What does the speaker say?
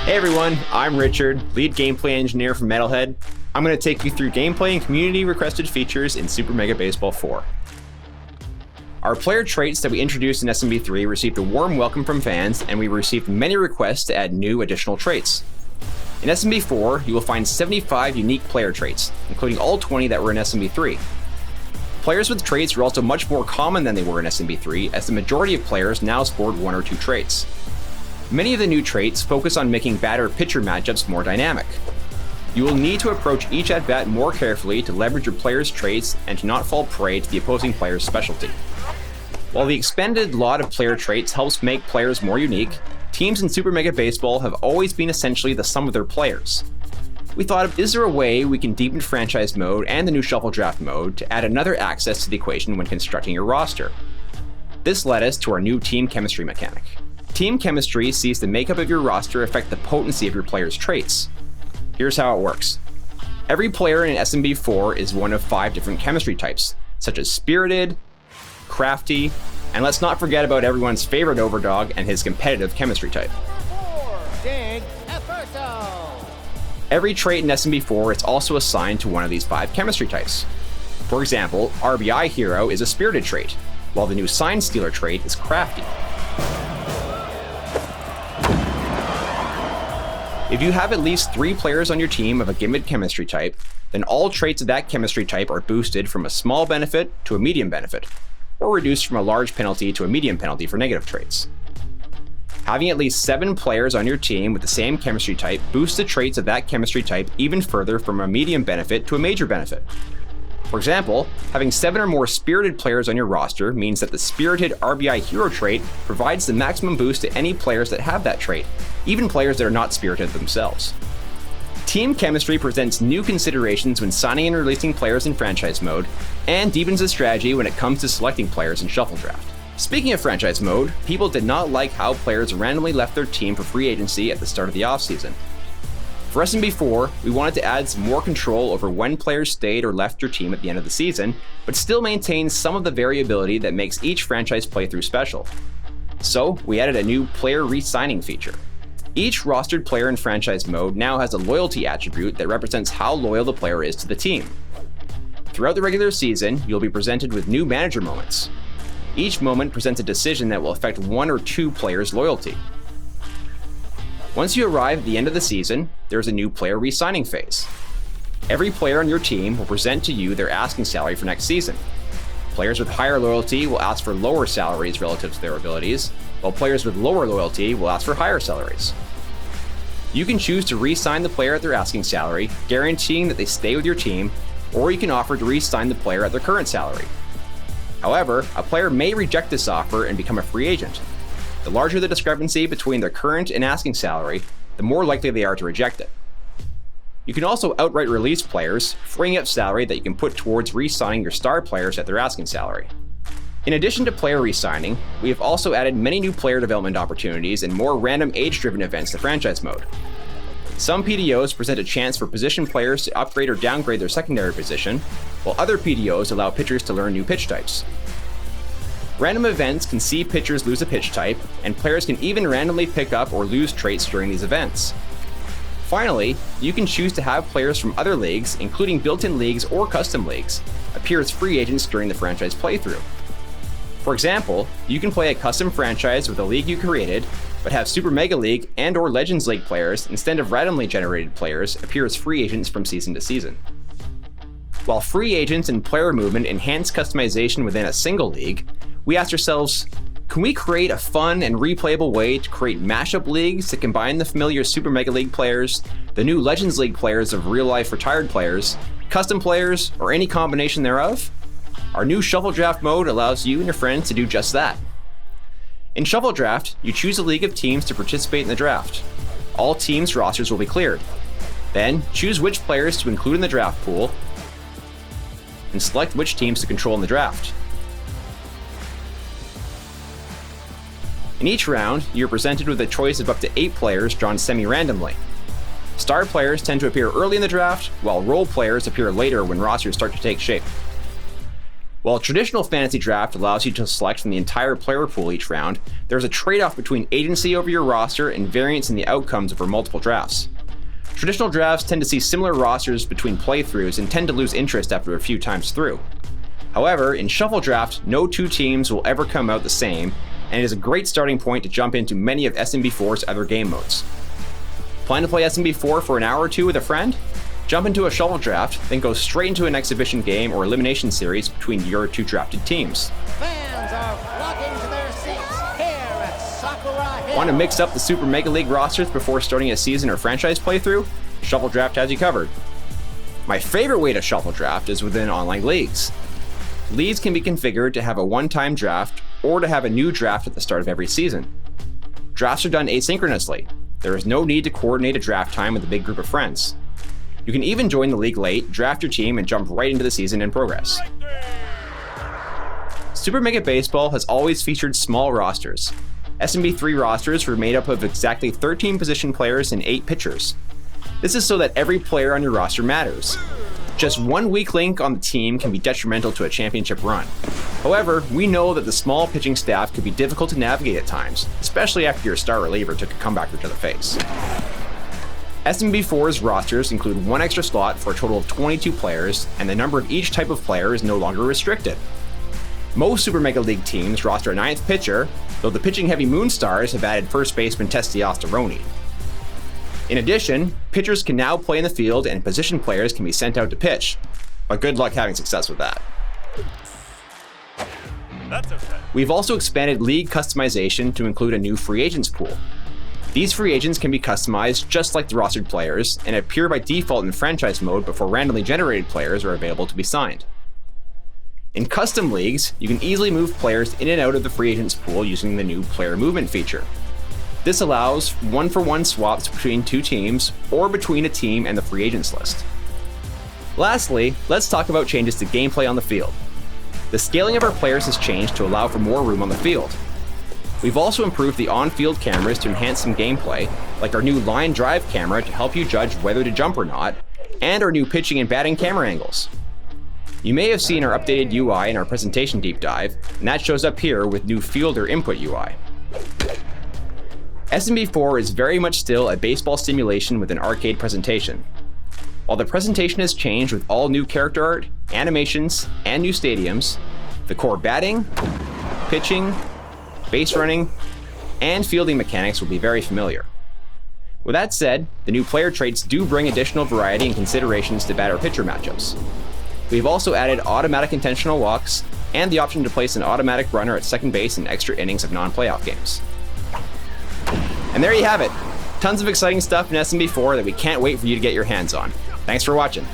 Hey everyone, I'm Richard, lead gameplay engineer from Metalhead. I'm going to take you through gameplay and community requested features in Super Mega Baseball 4. Our player traits that we introduced in SMB3 received a warm welcome from fans, and we received many requests to add new additional traits. In SMB4, you will find 75 unique player traits, including all 20 that were in SMB3. Players with traits were also much more common than they were in SMB3, as the majority of players now scored one or two traits. Many of the new traits focus on making batter-pitcher matchups more dynamic. You will need to approach each at-bat more carefully to leverage your player's traits and to not fall prey to the opposing player's specialty. While the expanded lot of player traits helps make players more unique, teams in Super Mega Baseball have always been essentially the sum of their players. We thought, is there a way we can deepen franchise mode and the new Shuffle Draft mode to add another access to the equation when constructing your roster? This led us to our new team chemistry mechanic. Team chemistry sees the makeup of your roster affect the potency of your players' traits. Here's how it works. Every player in SMB4 is one of 5 different chemistry types, such as Spirited, Crafty, and let's not forget about everyone's favorite Overdog and his competitive chemistry type. Every trait in SMB4 is also assigned to one of these 5 chemistry types. For example, RBI Hero is a Spirited trait, while the new Sign Stealer trait is Crafty. If you have at least 3 players on your team of a given chemistry type, then all traits of that chemistry type are boosted from a small benefit to a medium benefit, or reduced from a large penalty to a medium penalty for negative traits. Having at least 7 players on your team with the same chemistry type boosts the traits of that chemistry type even further from a medium benefit to a major benefit. For example, having 7 or more Spirited players on your roster means that the Spirited RBI Hero trait provides the maximum boost to any players that have that trait, even players that are not Spirited themselves. Team chemistry presents new considerations when signing and releasing players in franchise mode, and deepens the strategy when it comes to selecting players in Shuffle Draft. Speaking of franchise mode, people did not like how players randomly left their team for free agency at the start of the offseason. For SMB4, we wanted to add some more control over when players stayed or left your team at the end of the season, but still maintain some of the variability that makes each franchise playthrough special. So, we added a new player re-signing feature. Each rostered player in franchise mode now has a loyalty attribute that represents how loyal the player is to the team. Throughout the regular season, you'll be presented with new manager moments. Each moment presents a decision that will affect 1 or 2 players' loyalty. Once you arrive at the end of the season, there's a new player re-signing phase. Every player on your team will present to you their asking salary for next season. Players with higher loyalty will ask for lower salaries relative to their abilities, while players with lower loyalty will ask for higher salaries. You can choose to re-sign the player at their asking salary, guaranteeing that they stay with your team, or you can offer to re-sign the player at their current salary. However, a player may reject this offer and become a free agent. The larger the discrepancy between their current and asking salary, the more likely they are to reject it. You can also outright release players, freeing up salary that you can put towards re-signing your star players at their asking salary. In addition to player re-signing, we have also added many new player development opportunities and more random age-driven events to franchise mode. Some PDOs present a chance for position players to upgrade or downgrade their secondary position, while other PDOs allow pitchers to learn new pitch types. Random events can see pitchers lose a pitch type, and players can even randomly pick up or lose traits during these events. Finally, you can choose to have players from other leagues, including built-in leagues or custom leagues, appear as free agents during the franchise playthrough. For example, you can play a custom franchise with a league you created, but have Super Mega League and or Legends League players instead of randomly generated players appear as free agents from season to season. While free agents and player movement enhance customization within a single league, we asked ourselves, can we create a fun and replayable way to create mashup leagues to combine the familiar Super Mega League players, the new Legends League players of real-life retired players, custom players, or any combination thereof? Our new Shuffle Draft mode allows you and your friends to do just that. In Shuffle Draft, you choose a league of teams to participate in the draft. All teams' rosters will be cleared. Then, choose which players to include in the draft pool, and select which teams to control in the draft. In each round, you're presented with a choice of up to 8 players drawn semi-randomly. Star players tend to appear early in the draft, while role players appear later when rosters start to take shape. While a traditional fantasy draft allows you to select from the entire player pool each round, there's a trade-off between agency over your roster and variance in the outcomes over multiple drafts. Traditional drafts tend to see similar rosters between playthroughs and tend to lose interest after a few times through. However, in Shuffle Draft, no two teams will ever come out the same, and it is a great starting point to jump into many of SMB4's other game modes. Plan to play SMB4 for an hour or two with a friend? Jump into a Shuffle Draft, then go straight into an exhibition game or elimination series between your two drafted teams. Fans are flocking to their seats here at Sakura Hill. Want to mix up the Super Mega League rosters before starting a season or franchise playthrough? Shuffle Draft has you covered. My favorite way to Shuffle Draft is within online leagues. Leagues can be configured to have a one-time draft or to have a new draft at the start of every season. Drafts are done asynchronously. There is no need to coordinate a draft time with a big group of friends. You can even join the league late, draft your team, and jump right into the season in progress. Super Mega Baseball has always featured small rosters. SMB3 rosters were made up of exactly 13 position players and 8 pitchers. This is so that every player on your roster matters. Just one weak link on the team can be detrimental to a championship run. However, we know that the small pitching staff could be difficult to navigate at times, especially after your star reliever took a comebacker to the face. SMB4's rosters include one extra slot for a total of 22 players, and the number of each type of player is no longer restricted. Most Super Mega League teams roster a 9th pitcher, though the pitching-heavy Moonstars have added first baseman Testosterone. In addition, pitchers can now play in the field and position players can be sent out to pitch, but good luck having success with that. That's okay. We've also expanded league customization to include a new free agents pool. These free agents can be customized just like the rostered players and appear by default in franchise mode before randomly generated players are available to be signed. In custom leagues, you can easily move players in and out of the free agents pool using the new player movement feature. This allows one-for-one swaps between two teams or between a team and the free agents list. Lastly, let's talk about changes to gameplay on the field. The scaling of our players has changed to allow for more room on the field. We've also improved the on-field cameras to enhance some gameplay, like our new line drive camera to help you judge whether to jump or not, and our new pitching and batting camera angles. You may have seen our updated UI in our presentation deep dive, and that shows up here with new fielder input UI. SMB4 is very much still a baseball simulation with an arcade presentation. While the presentation has changed with all new character art, animations, and new stadiums, the core batting, pitching, base running, and fielding mechanics will be very familiar. With that said, the new player traits do bring additional variety and considerations to batter-pitcher matchups. We've also added automatic intentional walks and the option to place an automatic runner at second base in extra innings of non-playoff games. And there you have it. Tons of exciting stuff in SMB4 that we can't wait for you to get your hands on. Thanks for watching.